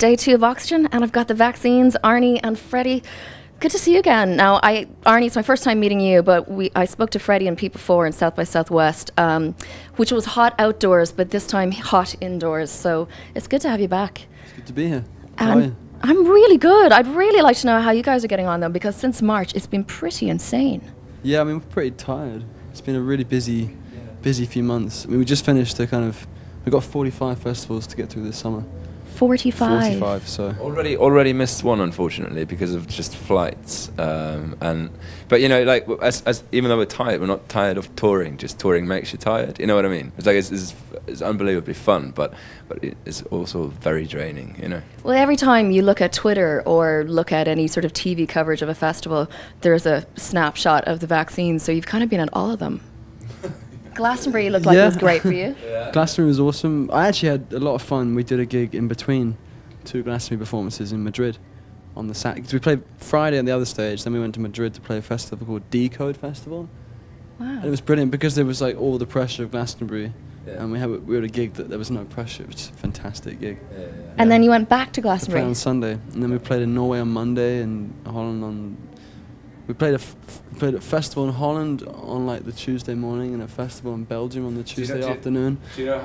day 2 of Oxegen, and I've got the vaccines, Arnie and Freddie. Good to see you again. Now, Arnie, it's my first time meeting you, but I spoke to Freddie and Pete before in South by Southwest, which was hot outdoors, but this time hot indoors. So it's good to have you back. It's good to be here. How are you? I'm really good. I'd really like to know how you guys are getting on, though, because since March, it's been pretty insane. Yeah, I mean, we're pretty tired. It's been a really busy few months. I mean, we just finished we got 45 festivals to get through this summer. 45. 45, so. Already missed one, unfortunately, because of just flights. But you know, like as even though we're tired, we're not tired of touring. Just touring makes you tired. You know what I mean? It's like it's unbelievably fun, but it's also very draining. You know. Well, every time you look at Twitter or look at any sort of TV coverage of a festival, there's a snapshot of the vaccine. So you've kind of been at all of them. Glastonbury looked like it was great for you. Yeah. Glastonbury was awesome. I actually had a lot of fun. We did a gig in between 2 Glastonbury performances in Madrid on the Saturday. We played Friday on the other stage, then we went to Madrid to play a festival called Decode Festival. Wow. And it was brilliant because there was like all the pressure of Glastonbury, and we had a gig that there was no pressure. It was a fantastic gig. And then you went back to We Glastonbury. played on Sunday, and then we played in Norway on Monday and Holland on. We played a festival in Holland on like the Tuesday morning, and a festival in Belgium on the Tuesday afternoon. Do you know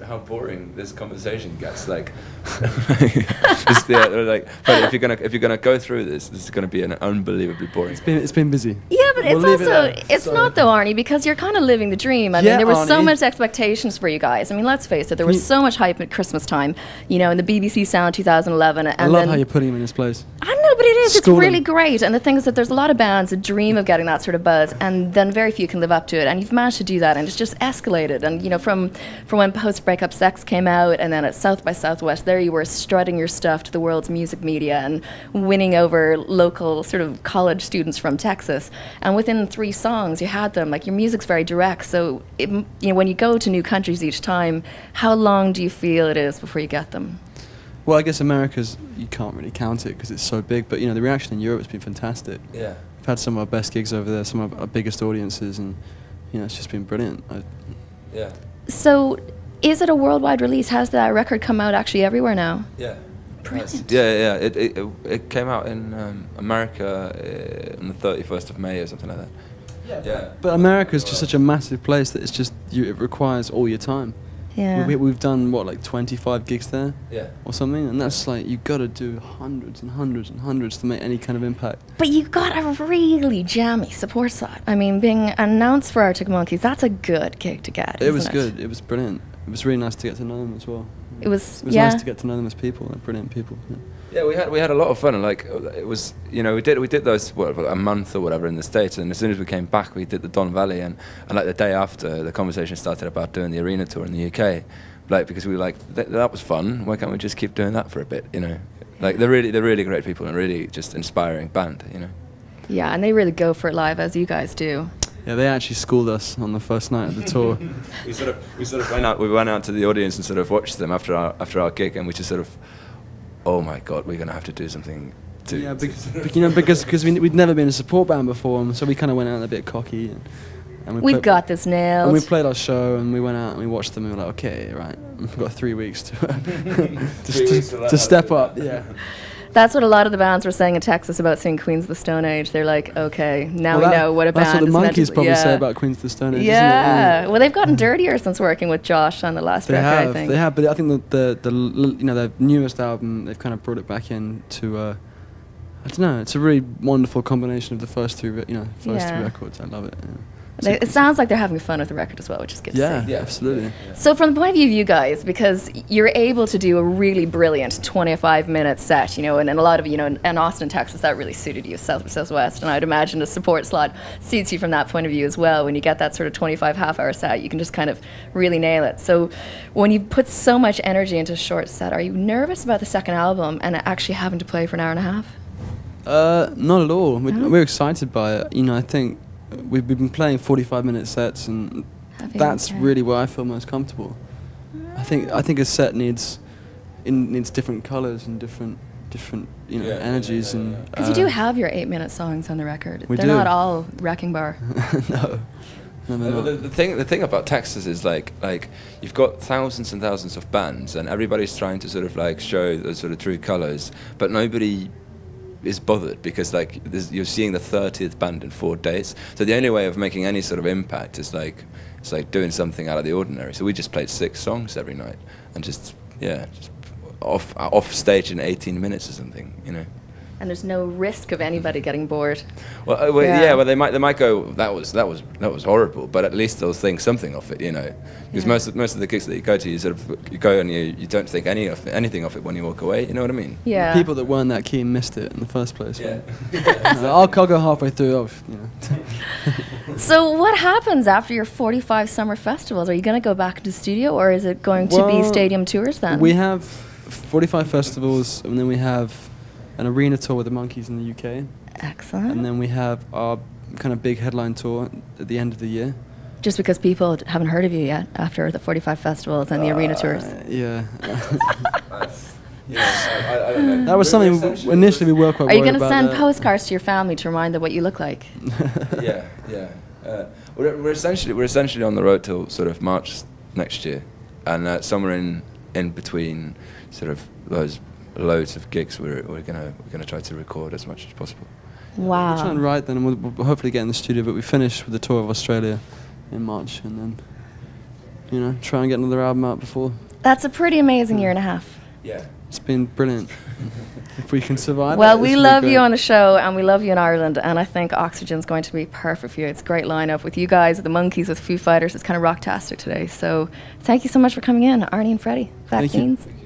how boring this conversation gets? Like, like, but if you're gonna go through this is gonna be an unbelievably boring. It's been busy. Yeah, but it's not though, Arnie, because you're kind of living the dream. I mean, there were so much expectations for you guys. I mean, let's face it, there was so much hype at Christmas time. You know, in the BBC Sound 2011. And I love how you're putting him in his place. I know, but it is. It's really great. And the thing is that there's a lot of bands that dream of getting that sort of buzz, and then very few can live up to it. And you've managed to do that, and it's just escalated. And you know, from when Post Breakup Sex came out, and then at South by Southwest, there you were strutting your stuff to the world's music media and winning over local sort of college students from Texas. And within 3 songs, you had them. Like, your music's very direct. So you know, when you go to new countries each time, how long do you feel it is before you get them? Well, I guess America's, you can't really count it because it's so big, but you know, the reaction in Europe has been fantastic. Yeah. We've had some of our best gigs over there, some of our biggest audiences, and you know, it's just been brilliant. Yeah. So, is it a worldwide release? Has that record come out actually everywhere now? Yeah. Brilliant. Yeah. It came out in America on the 31st of May or something like that. Yeah. But America's just such a massive place that it's just it requires all your time. Yeah. We've done what, like 25 gigs there, or something, and that's like you've got to do hundreds and hundreds and hundreds to make any kind of impact. But you got a really jammy support slot. I mean, being announced for Arctic Monkeys, that's a good gig to get. It was good. It was brilliant. It was really nice to get to know them as well. It was nice to get to know them as people. They're brilliant people. Yeah, we had a lot of fun, and like it was, you know, we did those a month or whatever in the States, and as soon as we came back, we did the Don Valley, and like the day after, the conversation started about doing the arena tour in the UK, like because we were like that was fun. Why can't we just keep doing that for a bit, you know? Like they're really great people and really just inspiring band, you know. Yeah, and they really go for it live, as you guys do. Yeah, they actually schooled us on the first night of the tour. we sort of went out to the audience and sort of watched them after our gig, and we just sort of, oh my God, we're gonna have to do something. You know, because we'd never been a support band before, and so we kind of went out a bit cocky. And we've got this nailed. And we played our show, and we went out and we watched them, and we were like, okay, right, we've got 3 weeks to step up. Yeah. That's what a lot of the bands were saying in Texas about seeing Queens of the Stone Age. They're like, okay, now we know what a band is. That's what the meant Monkeys to probably say about Queens of the Stone Age. Yeah. Isn't it? Well, they've gotten dirtier since working with Josh on the last record, I think. They have, but I think the you know, their newest album, they've kind of brought it back in to. I don't know. It's a really wonderful combination of the first 2 records. I love it. Yeah. It sounds like they're having fun with the record as well, which is good to see. Yeah, absolutely. Yeah. So from the point of view of you guys, because you're able to do a really brilliant 25-minute set, you know, and a lot of, you know, in Austin, Texas, that really suited you, Southwest, and I'd imagine a support slot suits you from that point of view as well. When you get that sort of 25 half-hour set, you can just kind of really nail it. So when you put so much energy into a short set, are you nervous about the second album and actually having to play for an hour and a half? Not at all. We're excited by it. You know, I think we've been playing 45-minute sets, and that's really where I feel most comfortable. I think a set needs different colours and different you know, energies, and because you do have your 8-minute songs on the record. They're not all Wrecking Bar. No, The thing about Texas is like you've got thousands and thousands of bands, and everybody's trying to sort of like show the sort of true colors, but nobody is bothered because like you're seeing the 30th band in 4 days. So the only way of making any sort of impact is like it's like doing something out of the ordinary. So we just played 6 songs every night and just off stage in 18 minutes or something, you know. And there's no risk of anybody getting bored. Well, well, they might go, that was horrible, but at least they'll think something of it, you know. Because most of the gigs that you go to, you go and you don't think anything of it when you walk away. You know what I mean? Yeah. People that weren't that keen missed it in the first place. Yeah. I'll go halfway through. You know. So what happens after your 45 summer festivals? Are you going to go back into studio, or is it going to be stadium tours then? We have 45 festivals, and then we have an arena tour with the Monkees in the UK. Excellent. And then we have our kind of big headline tour at the end of the year. Just because people haven't heard of you yet after the 45 festivals and the arena tours. Yeah. I don't know. That was something initially we were quite worried about. Are you going to send postcards to your family to remind them what you look like? Yeah. We're essentially on the road till sort of March next year, and somewhere in between sort of those loads of gigs we're gonna try to record as much as possible. Wow. We'll try and write then, and we'll hopefully get in the studio, but we finish with the tour of Australia in March, and then, you know, try and get another album out before. That's a pretty amazing year and a half. Yeah. It's been brilliant. If we can survive. Well, we love you on the show, and we love you in Ireland, and I think Oxygen's going to be perfect for you. It's a great lineup with you guys, with the Monkees, with Foo Fighters. It's kind of rocktastic today. So thank you so much for coming in, Arnie and Freddie. Vaccines. Thank you.